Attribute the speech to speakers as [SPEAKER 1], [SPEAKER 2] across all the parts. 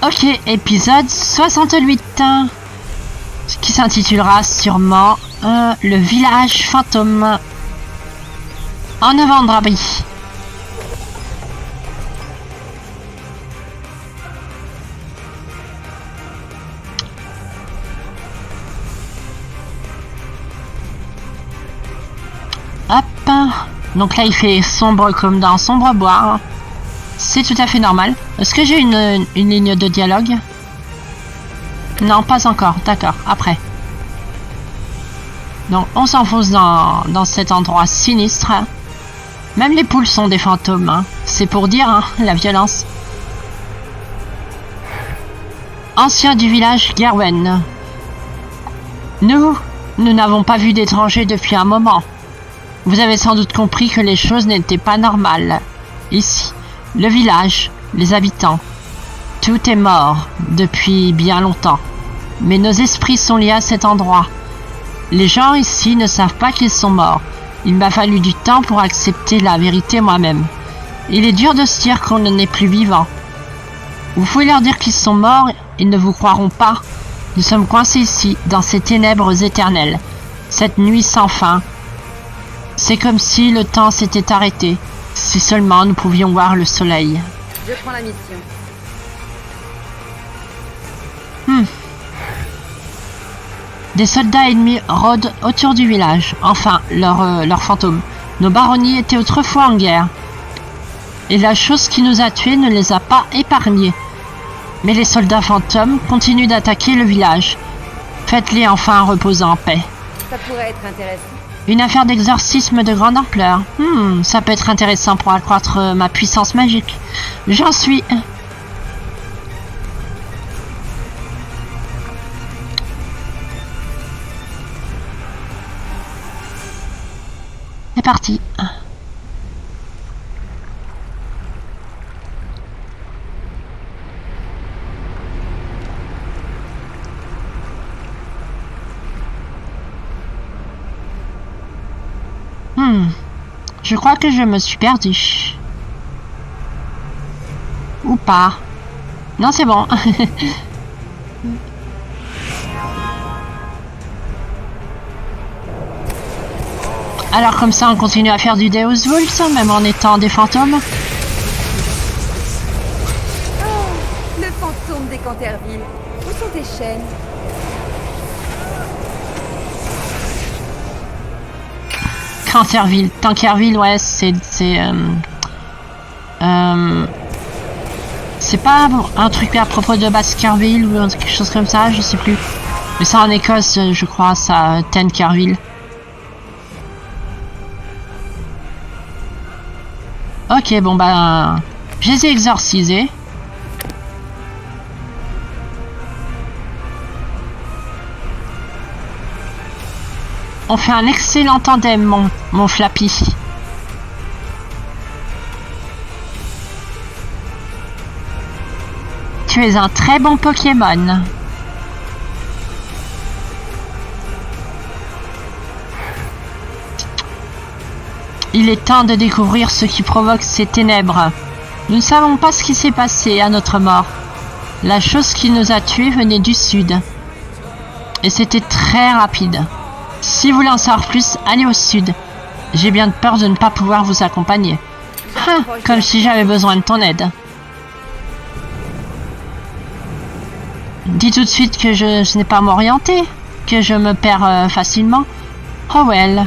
[SPEAKER 1] Ok, épisode 68, qui s'intitulera sûrement Le village fantôme. En avant, Drabi. Hop. Donc là, il fait sombre comme dans Sombre Bois. C'est tout à fait normal. Est-ce que j'ai une ligne de dialogue? Non, pas encore. D'accord, après. Donc, on s'enfonce dans cet endroit sinistre. Même les poules sont des fantômes. Hein. C'est pour dire, hein, la violence. Ancien du village Gerwen. Nous n'avons pas vu d'étrangers depuis un moment. Vous avez sans doute compris que les choses n'étaient pas normales. Ici, le village, les habitants. Tout est mort depuis bien longtemps. Mais nos esprits sont liés à cet endroit. Les gens ici ne savent pas qu'ils sont morts. Il m'a fallu du temps pour accepter la vérité moi-même. Il est dur de se dire qu'on n'est plus vivant. Vous pouvez leur dire qu'ils sont morts, ils ne vous croiront pas. Nous sommes coincés ici, dans ces ténèbres éternelles. Cette nuit sans fin. C'est comme si le temps s'était arrêté. Si seulement nous pouvions voir le soleil.
[SPEAKER 2] Je prends la mission.
[SPEAKER 1] Des soldats ennemis rôdent autour du village. Enfin, leurs fantômes. Nos baronnies étaient autrefois en guerre. Et la chose qui nous a tués ne les a pas épargnés. Mais les soldats fantômes continuent d'attaquer le village. Faites-les enfin reposer en paix.
[SPEAKER 2] Ça pourrait être intéressant.
[SPEAKER 1] Une affaire d'exorcisme de grande ampleur. Ça peut être intéressant pour accroître ma puissance magique. J'en suis. C'est parti. Je crois que je me suis perdu. Ou pas. Non, c'est bon. Alors comme ça, on continue à faire du Deus Vult, même en étant des fantômes.
[SPEAKER 2] Oh, le fantôme des Canterville. Où sont tes chaînes?
[SPEAKER 1] Tankerville, ouais, c'est pas un truc à propos de Baskerville ou quelque chose comme ça, je sais plus. Mais ça en Écosse, je crois, ça, Tankerville. Ok, bon bah, je les ai exorcisés. On fait un excellent tandem, mon Flappy. Tu es un très bon Pokémon. Il est temps de découvrir ce qui provoque ces ténèbres. Nous ne savons pas ce qui s'est passé à notre mort. La chose qui nous a tués venait du sud. Et c'était très rapide. Si vous voulez en savoir plus, allez au sud. J'ai bien peur de ne pas pouvoir vous accompagner. Comme si j'avais besoin de ton aide. Dis tout de suite que je n'ai pas à m'orienter, que je me perds facilement. Oh well.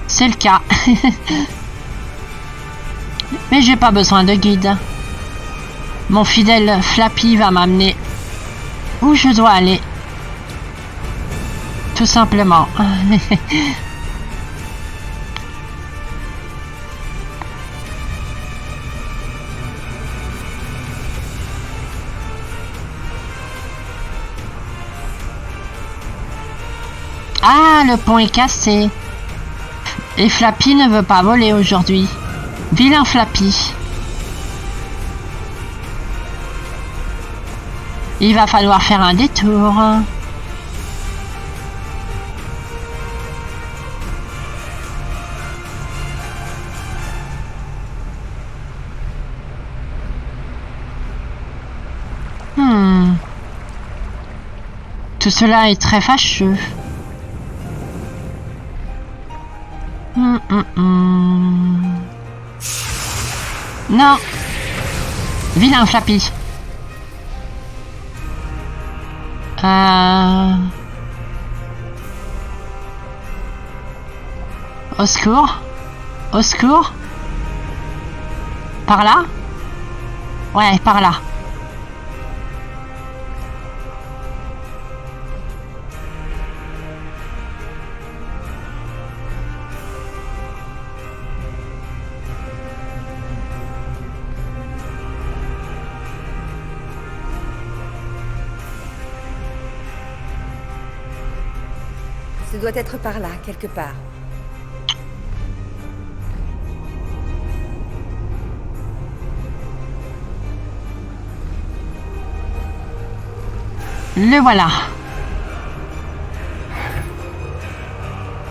[SPEAKER 1] C'est le cas. Mais j'ai pas besoin de guide. Mon fidèle Flappy va m'amener où je dois aller. Tout simplement. Ah, le pont est cassé. Et Flappy ne veut pas voler aujourd'hui. Vilain Flappy. Il va falloir faire un détour. Tout cela est très fâcheux. Non. Vilain Flappy. Au secours. Au secours. Par là? Ouais, par là.
[SPEAKER 2] Ce doit être par là, quelque part.
[SPEAKER 1] Le voilà.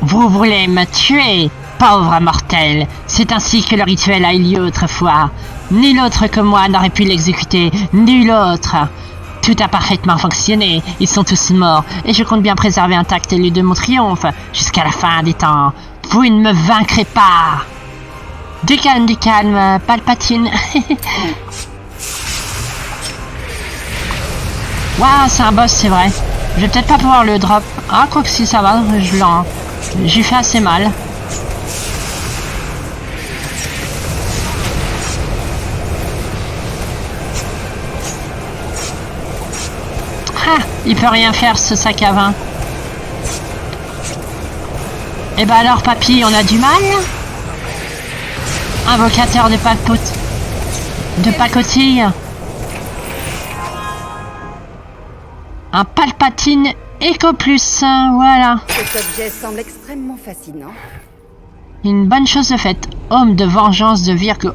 [SPEAKER 1] Vous voulez me tuer, pauvre mortel. C'est ainsi que le rituel a eu lieu autrefois. Nul autre que moi n'aurait pu l'exécuter. Nul autre. Tout a parfaitement fonctionné. Ils sont tous morts. Et je compte bien préserver intact les deux de mon triomphe jusqu'à la fin des temps. Vous ne me vaincrez pas. Du calme, Palpatine. Waouh, c'est un boss, c'est vrai. Je vais peut-être pas pouvoir le drop. Ah, quoi que si, ça va. J'y fais assez mal. Ah, il peut rien faire, ce sac à vin. Eh ben alors, papy, on a du mal? Invocateur de papote. De pacotille. Un Palpatine Eco Plus, voilà.
[SPEAKER 2] Cet objet semble extrêmement fascinant.
[SPEAKER 1] Une bonne chose de faite. Homme de vengeance de Virgo.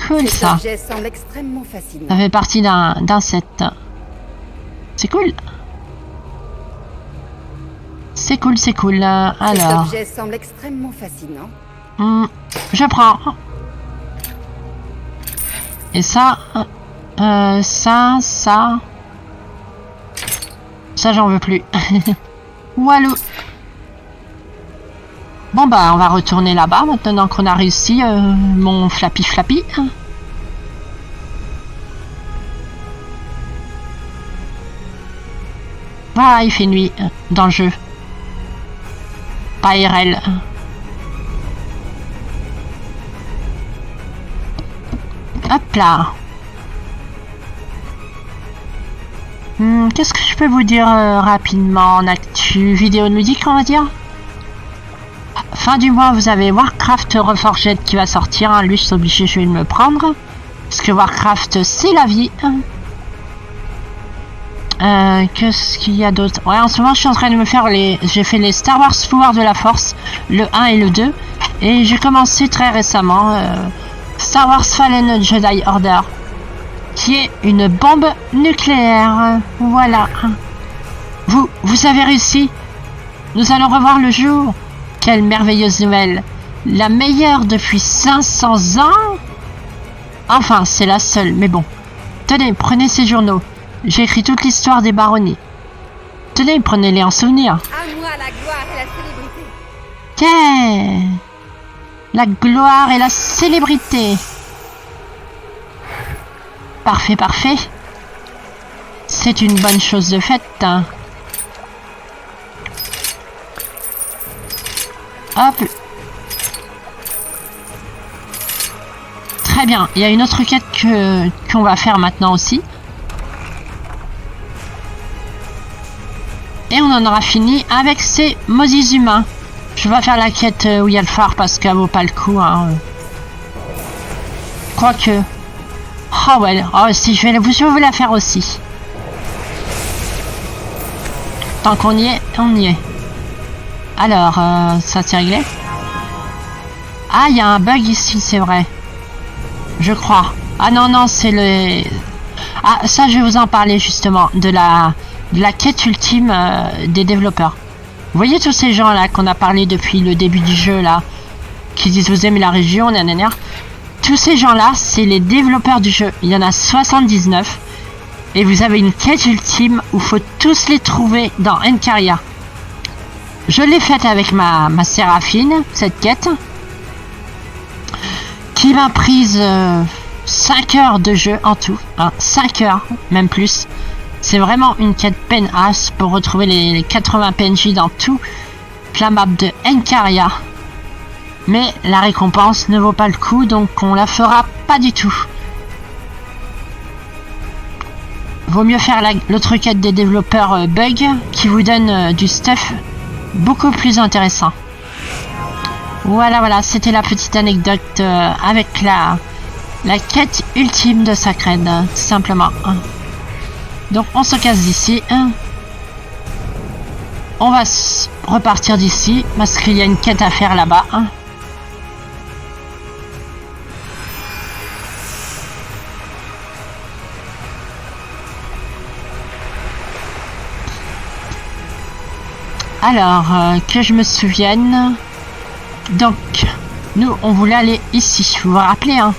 [SPEAKER 1] Cool ça.
[SPEAKER 2] Cet objet semble extrêmement fascinant.
[SPEAKER 1] Ça fait partie d'un set. C'est cool. C'est cool, c'est cool. Alors.
[SPEAKER 2] Cet objet semble extrêmement fascinant.
[SPEAKER 1] Je prends. Et ça. Ça, j'en veux plus. Walou. Bon, bah, on va retourner là-bas maintenant qu'on a réussi mon Flappy. Voilà, il fait nuit dans le jeu. Pas IRL. Hop là. Qu'est-ce que je peux vous dire rapidement en actu vidéo de musique, on va dire? Fin du mois, vous avez Warcraft Reforged qui va sortir. Hein. Lui, je suis obligé, je vais me prendre. Parce que Warcraft, c'est la vie. Qu'est-ce qu'il y a d'autre? Ouais, en ce moment, je suis en train de me faire les... J'ai fait les Star Wars Pouvoir de la Force, le 1 et le 2. Et j'ai commencé très récemment Star Wars Fallen Jedi Order, qui est une bombe nucléaire. Voilà. Vous avez réussi. Nous allons revoir le jour. Quelle merveilleuse nouvelle. La meilleure depuis 500 ans. Enfin, c'est la seule, mais bon. Tenez, prenez ces journaux. J'ai écrit toute l'histoire des baronnies. Tenez, prenez-les en souvenir.
[SPEAKER 2] À moi la gloire et la célébrité.
[SPEAKER 1] Yeah. La gloire et la célébrité. Parfait, parfait. C'est une bonne chose de faite. Hein. Hop. Très bien. Il y a une autre quête qu'on va faire maintenant aussi. Et on en aura fini avec ces maudits humains. Je vais faire la quête où il y a le phare parce qu'elle vaut pas le coup. Hein. Quoique. Oh ouais, oh si, je vais vous la faire aussi. Tant qu'on y est, on y est. Alors, ça c'est réglé. Ah, il y a un bug ici, c'est vrai. Je crois. Ah non, c'est le... Ah, ça je vais vous en parler justement, de la quête ultime des développeurs. Vous voyez tous ces gens là qu'on a parlé depuis le début du jeu là, qui disent vous aimez la région, nanana. Tous ces gens là, c'est les développeurs du jeu. Il y en a 79. Et vous avez une quête ultime où faut tous les trouver dans Encaria. Je l'ai faite avec ma Séraphine, cette quête. Qui m'a prise 5 heures de jeu en tout. Hein, 5 heures, même plus. C'est vraiment une quête peine-ass pour retrouver les 80 PNJ dans tout la map de Encaria. Mais la récompense ne vaut pas le coup, donc on la fera pas du tout. Vaut mieux faire l'autre quête des développeurs bug qui vous donne du stuff beaucoup plus intéressant. Voilà, c'était la petite anecdote avec la quête ultime de Sacred, tout simplement. Donc on se casse d'ici. On va repartir d'ici parce qu'il y a une quête à faire là-bas. Alors, que je me souvienne... Donc, nous, on voulait aller ici, vous vous rappelez, hein?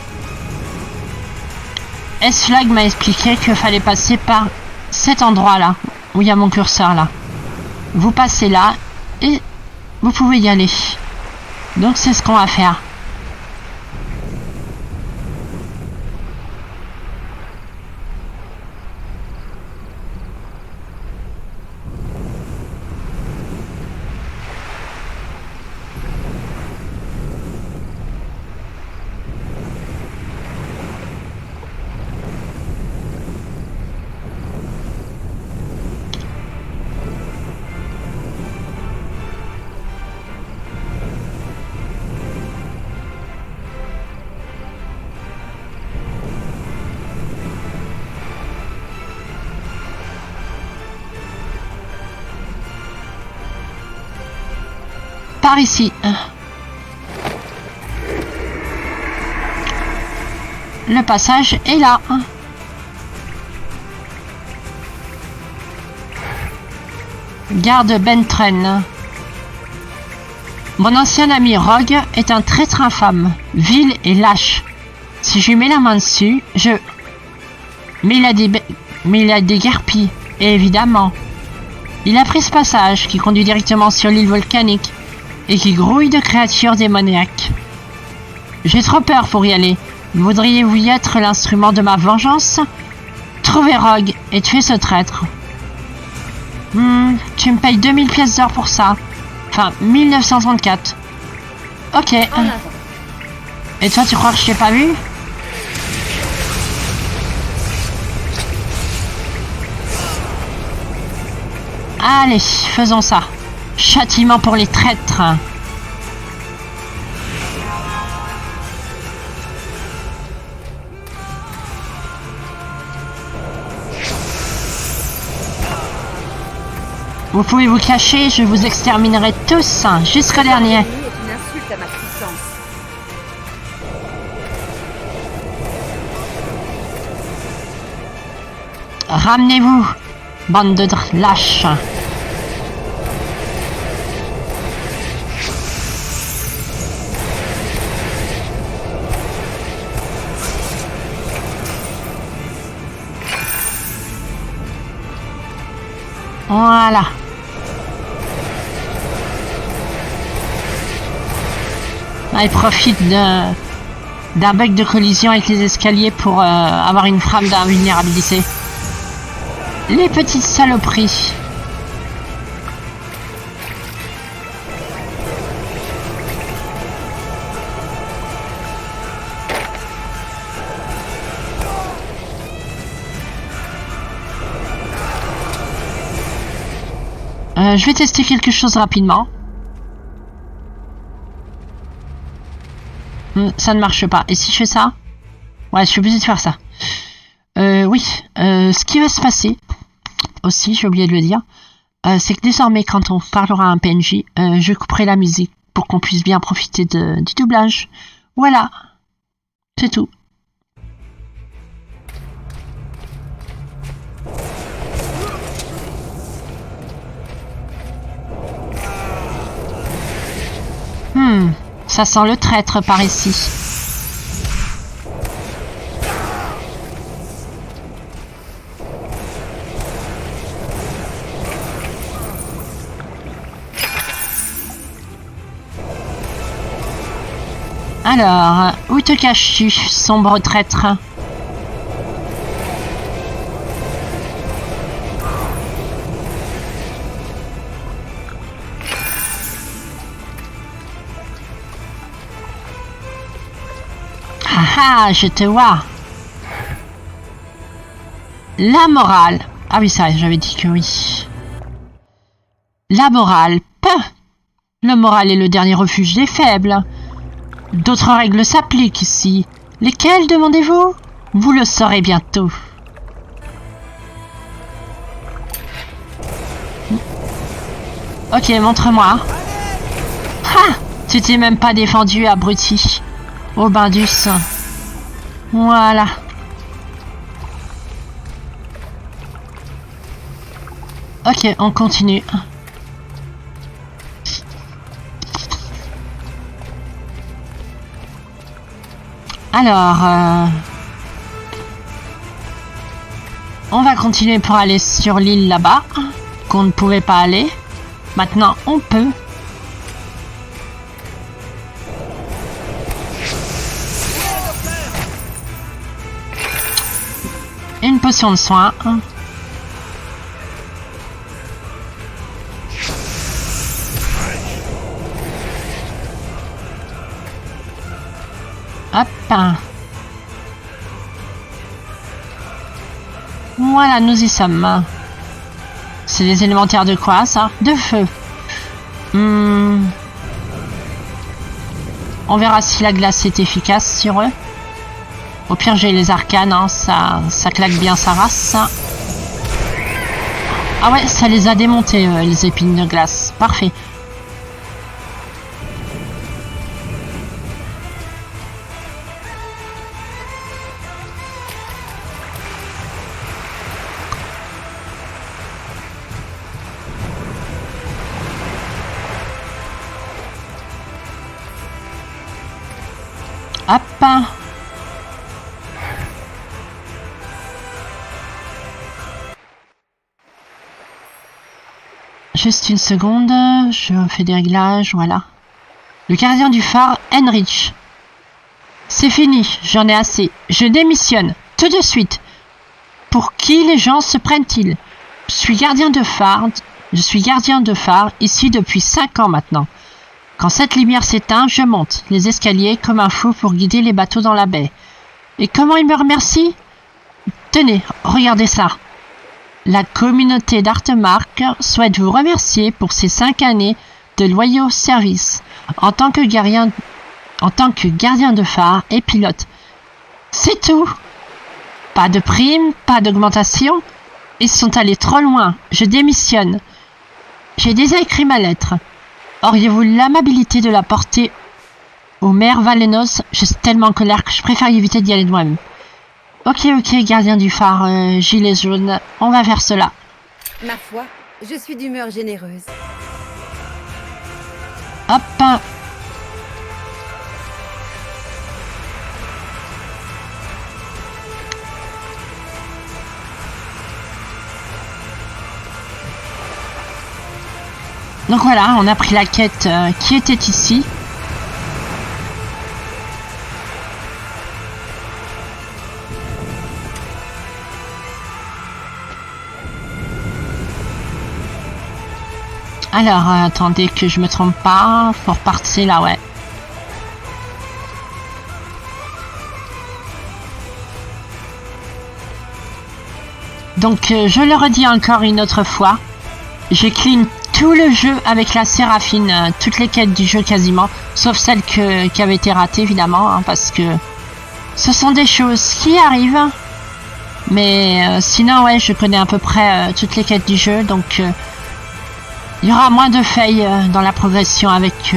[SPEAKER 1] S-Flag m'a expliqué qu'il fallait passer par cet endroit-là, où il y a mon curseur, là. Vous passez là, et vous pouvez y aller. Donc, c'est ce qu'on va faire. Par ici. Le passage est là. Garde Bentren. Mon ancien ami Rogue est un traître infâme, vil et lâche. Si je lui mets la main dessus, Mais il a des guerpilles, et évidemment. Il a pris ce passage qui conduit directement sur l'île volcanique et qui grouille de créatures démoniaques. J'ai trop peur pour y aller. Voudriez-vous y être l'instrument de ma vengeance? Trouvez Rogue et tuez ce traître. Tu me payes 2000 pièces d'or pour ça. Enfin, 1934. Ok. Et toi, tu crois que je t'ai pas vu? Allez, faisons ça. Châtiment pour les traîtres. Vous pouvez vous cacher, je vous exterminerai tous, jusqu'au dernier.
[SPEAKER 2] Est une insulte à ma puissance.
[SPEAKER 1] Ramenez-vous, bande de lâches. Voilà. Il profite d'un bug de collision avec les escaliers pour avoir une frame d'invulnérabilité. Les petites saloperies. Je vais tester quelque chose rapidement. Ça ne marche pas. Et si je fais ça? Ouais, je suis obligé de faire ça. Oui. Ce qui va se passer, aussi, j'ai oublié de le dire, c'est que désormais, quand on parlera à un PNJ, je couperai la musique pour qu'on puisse bien profiter du doublage. Voilà. C'est tout. Ça sent le traître par ici. Alors, où te caches-tu, sombre traître? Ah ah, je te vois. La morale. Ah oui, ça, j'avais dit que oui. La morale. La morale est le dernier refuge des faibles. D'autres règles s'appliquent ici. Lesquelles, demandez-vous? Vous le saurez bientôt. Ok, montre-moi. Ah! Tu t'es même pas défendu, abruti. Au bindus. Voilà. Ok, on continue. Alors, on va continuer pour aller sur l'île là-bas, qu'on ne pouvait pas aller. Maintenant, on peut. Une potion de soin. Hop. Voilà, nous y sommes. C'est des élémentaires de quoi, ça? De feu. On verra si la glace est efficace sur eux. Au pire, j'ai les arcanes, hein, ça claque bien sa race. Ah ouais, ça les a démontés, les épines de glace. Parfait. Hop. Juste une seconde, je fais des réglages, voilà. Le gardien du phare, Heinrich. C'est fini, j'en ai assez. Je démissionne, tout de suite. Pour qui les gens se prennent-ils? Je suis gardien de phare ici depuis 5 ans maintenant. Quand cette lumière s'éteint, je monte les escaliers comme un fou pour guider les bateaux dans la baie. Et comment il me remercie? Tenez, regardez ça. La communauté d'Artemark souhaite vous remercier pour ces 5 années de loyaux services en tant que gardien de phare et pilote. C'est tout. Pas de prime, pas d'augmentation. Ils sont allés trop loin. Je démissionne. J'ai déjà écrit ma lettre. Auriez-vous l'amabilité de la porter au maire Valenos? Je suis tellement en colère que je préfère éviter d'y aller de moi-même. Ok, gardien du phare, gilet jaune, on va faire cela.
[SPEAKER 2] Ma foi, je suis d'humeur généreuse.
[SPEAKER 1] Hop. Donc voilà, on a pris la quête qui était ici. Alors, attendez que je me trompe pas. Faut repartir là, ouais. Donc, je le redis encore une autre fois. Je clean tout le jeu avec la Séraphine, toutes les quêtes du jeu quasiment, sauf celles qui avaient été ratées évidemment, hein, parce que ce sont des choses qui arrivent. Mais sinon, ouais, je connais à peu près toutes les quêtes du jeu, donc il y aura moins de failles dans la progression avec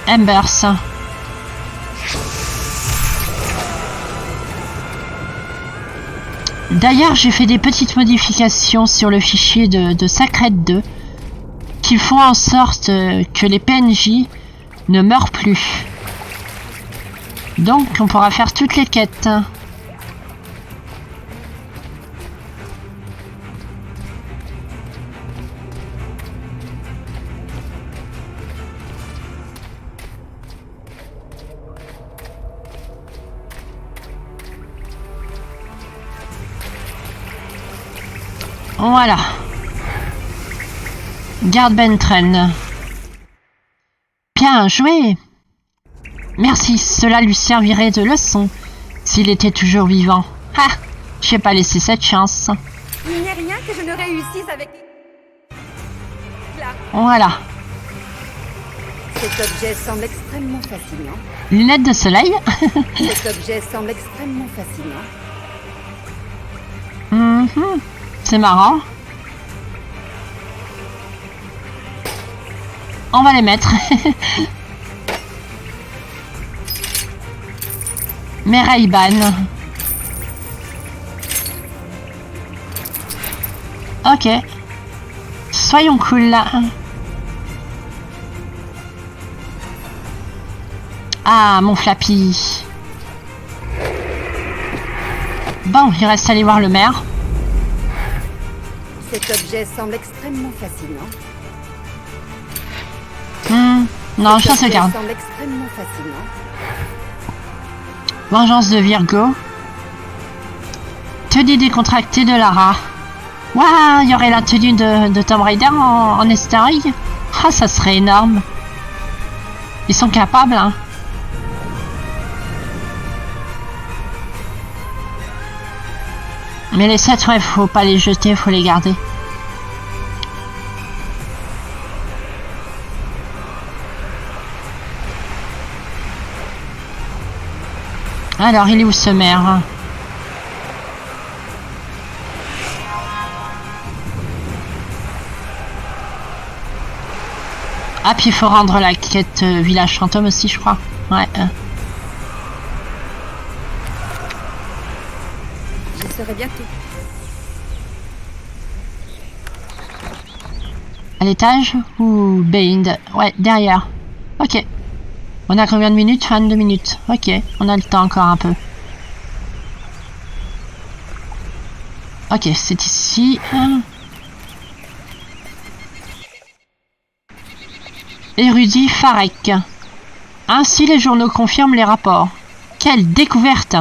[SPEAKER 1] Embers. D'ailleurs, j'ai fait des petites modifications sur le fichier de Sacred 2 qui font en sorte que les PNJ ne meurent plus. Donc, on pourra faire toutes les quêtes. Voilà. Garde Bentren. Bien joué. Merci, cela lui servirait de leçon s'il était toujours vivant. Ah, j'ai pas laissé cette chance.
[SPEAKER 2] Il n'y a rien que je ne réussisse avec... Là.
[SPEAKER 1] Voilà.
[SPEAKER 2] Cet objet semble extrêmement fascinant.
[SPEAKER 1] Lunettes de soleil.
[SPEAKER 2] Cet objet semble extrêmement fascinant.
[SPEAKER 1] C'est marrant. On va les mettre. Mes Ray-Ban. Ok. Soyons cool là. Ah, mon Flappy. Bon, il reste à aller voir le maire.
[SPEAKER 2] Cet objet semble extrêmement fascinant.
[SPEAKER 1] Non, je se garde.
[SPEAKER 2] Semble extrêmement fascinant.
[SPEAKER 1] Vengeance de Virgo. Tenue décontractée de Lara. Waouh, il y aurait la tenue de Tomb Raider en easter egg. Ah, ça serait énorme. Ils sont capables, hein. Mais les 7, ouais, faut pas les jeter, faut les garder. Alors, il est où ce maire? Ah, puis il faut rendre la quête village fantôme aussi, je crois. Ouais.
[SPEAKER 2] J'y serai bientôt.
[SPEAKER 1] À l'étage ou Bind? Ouais, derrière. Ok. On a combien de minutes? 22 minutes. Ok, on a le temps encore un peu. Ok, c'est ici. Érudit Farek. Ainsi les journaux confirment les rapports. Quelle découverte!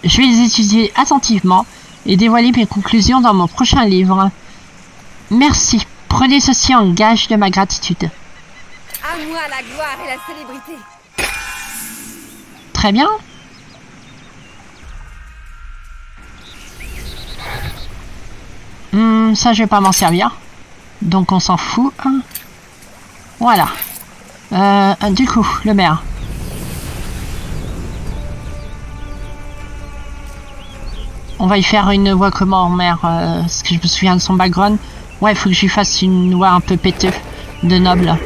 [SPEAKER 1] Je vais les étudier attentivement et dévoiler mes conclusions dans mon prochain livre. Merci. Prenez ceci en gage de ma gratitude.
[SPEAKER 2] À moi la gloire et la célébrité.
[SPEAKER 1] Très bien. Ça, je vais pas m'en servir. Donc, on s'en fout. Voilà. Du coup, le maire. On va y faire une voix comment, maire, parce que je me souviens de son background. Ouais, il faut que je lui fasse une voix un peu péteux, de noble.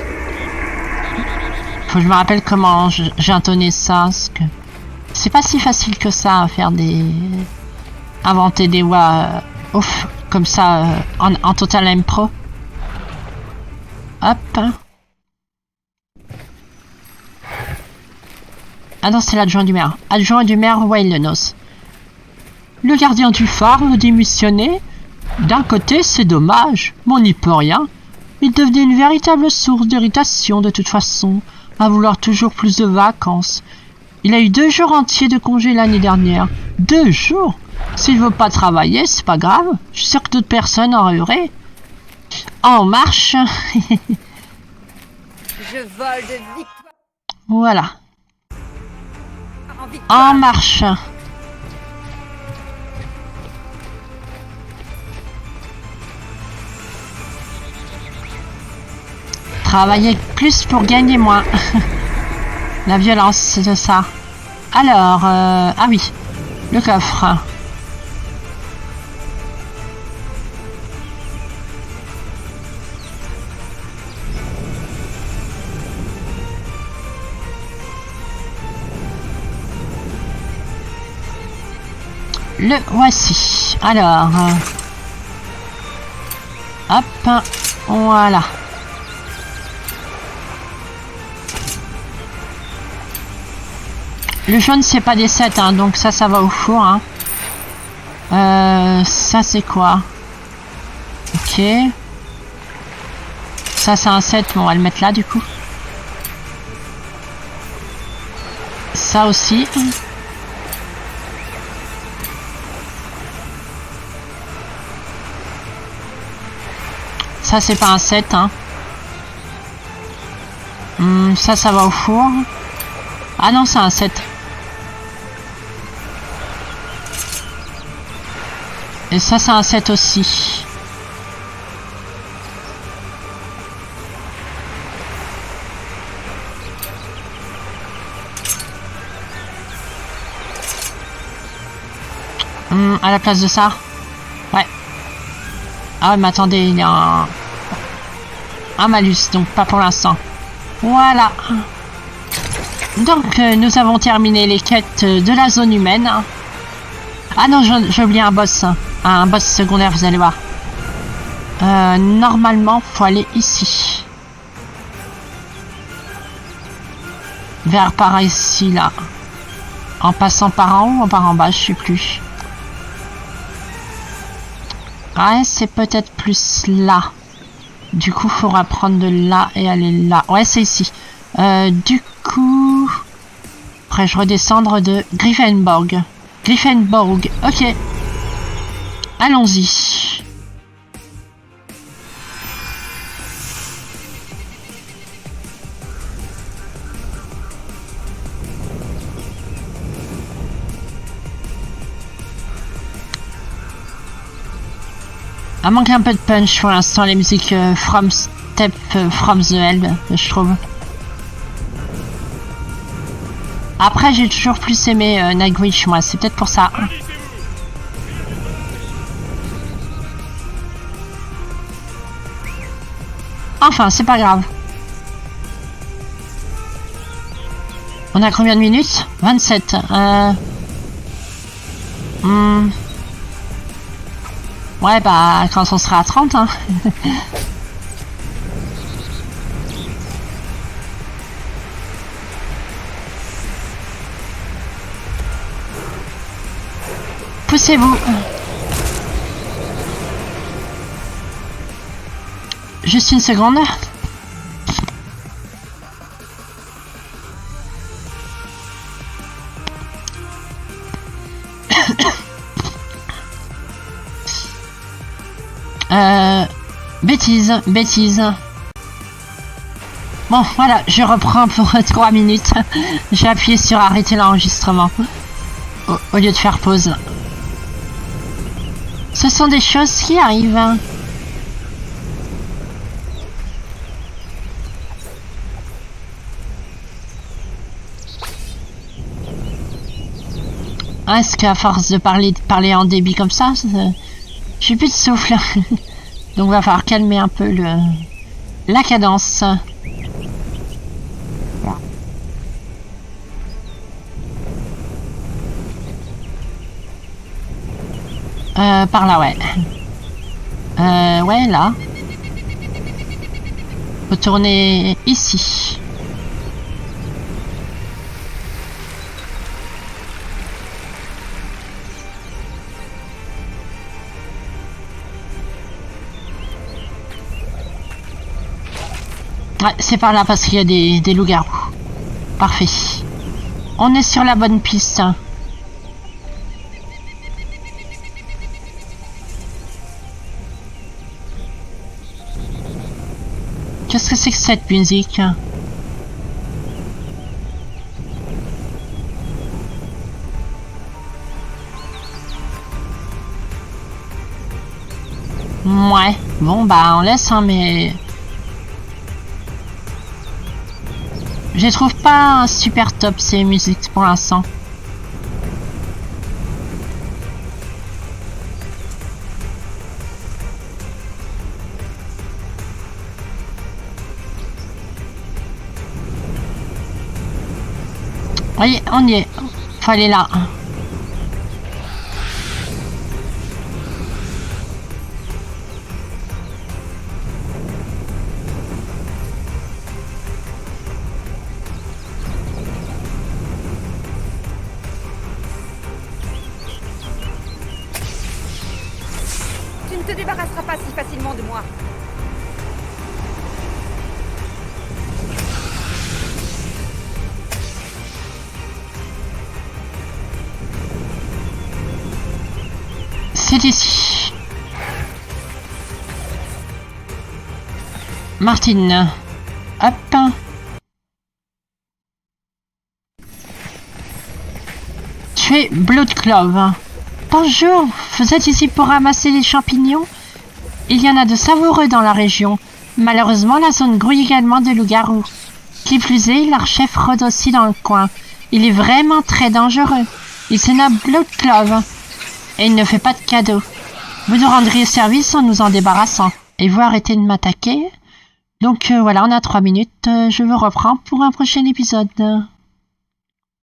[SPEAKER 1] Faut que je me rappelle comment j'ai intoné ça, parce que c'est pas si facile que ça à faire des... inventer des voix ouf, comme ça, en total impro. Hop. Ah non, c'est l'adjoint du maire. Adjoint du maire Wailenos. Le gardien du phare veut démissionner. D'un côté, c'est dommage, mais on n'y peut rien. Il devenait une véritable source d'irritation de toute façon, à vouloir toujours plus de vacances. Il a eu 2 jours entiers de congé l'année dernière. 2 jours? S'il veut pas travailler, c'est pas grave. Je suis sûr que d'autres personnes en rêveraient. En marche.
[SPEAKER 2] Je vole de victoire
[SPEAKER 1] Voilà.
[SPEAKER 2] en victoire.
[SPEAKER 1] En marche. Travailler plus pour gagner moins. La violence, c'est ça. Alors, ah oui, le coffre. Le voici. Alors, hop, voilà. Le jaune c'est pas des 7 hein, donc ça va au four hein. Ça c'est quoi? Ok. Ça c'est un 7, bon, on va le mettre là du coup. Ça aussi. Ça, c'est pas un 7, hein. Ça va au four. Ah non, c'est un 7. Et ça, c'est un 7 aussi. À la place de ça. Ouais. Ah, mais attendez, il y a un malus, donc pas pour l'instant. Voilà. Donc, nous avons terminé les quêtes de la zone humaine. Ah non, j'ai oublié un boss. Un boss secondaire, vous allez voir. Normalement, faut aller ici. Vers par ici, là. En passant par en haut ou par en bas, je sais plus. Ouais, c'est peut-être plus là. Du coup, il faudra prendre de là et aller là. Ouais, c'est ici. Du coup... Après, je redescendre de Gryffindor. Gryffindor, ok. Allons-y. Elle manque un peu de punch pour l'instant, les musiques From Step From the Hell, je trouve. Après, j'ai toujours plus aimé Nightwish, moi, c'est peut-être pour ça. Enfin, c'est pas grave. On a combien de minutes? 27. Ouais, bah, quand on sera à 30, hein. Poussez-vous. Juste une seconde. Bêtise. Bon, voilà, je reprends pour 3 minutes. J'ai appuyé sur arrêter l'enregistrement au lieu de faire pause. Ce sont des choses qui arrivent. Est-ce qu'à force de parler en débit comme ça, j'ai plus de souffle. Donc va falloir calmer un peu la cadence. Par là, ouais. Ouais, là. Faut tourner ici. Ouais, c'est par là parce qu'il y a des loups-garous. Parfait. On est sur la bonne piste. Qu'est-ce que c'est que cette musique? Ouais, bon bah on laisse, hein, mais... Je les trouve pas super top ces musiques pour l'instant. Oui, on y est. Faut aller là.
[SPEAKER 2] Tu ne te débarrasseras pas si facilement de moi.
[SPEAKER 1] C'est ici. Martine. Hop. Tu es Blood Clove. Bonjour, vous êtes ici pour ramasser les champignons? Il y en a de savoureux dans la région. Malheureusement, la zone grouille également de loups-garous. Qui plus est, leur chef rôde aussi dans le coin. Il est vraiment très dangereux. Il se nomme Blood Clove. Et il ne fait pas de cadeaux. Vous nous rendriez service en nous en débarrassant. Et vous arrêtez de m'attaquer. Donc voilà, on a 3 minutes. Je vous reprends pour un prochain épisode.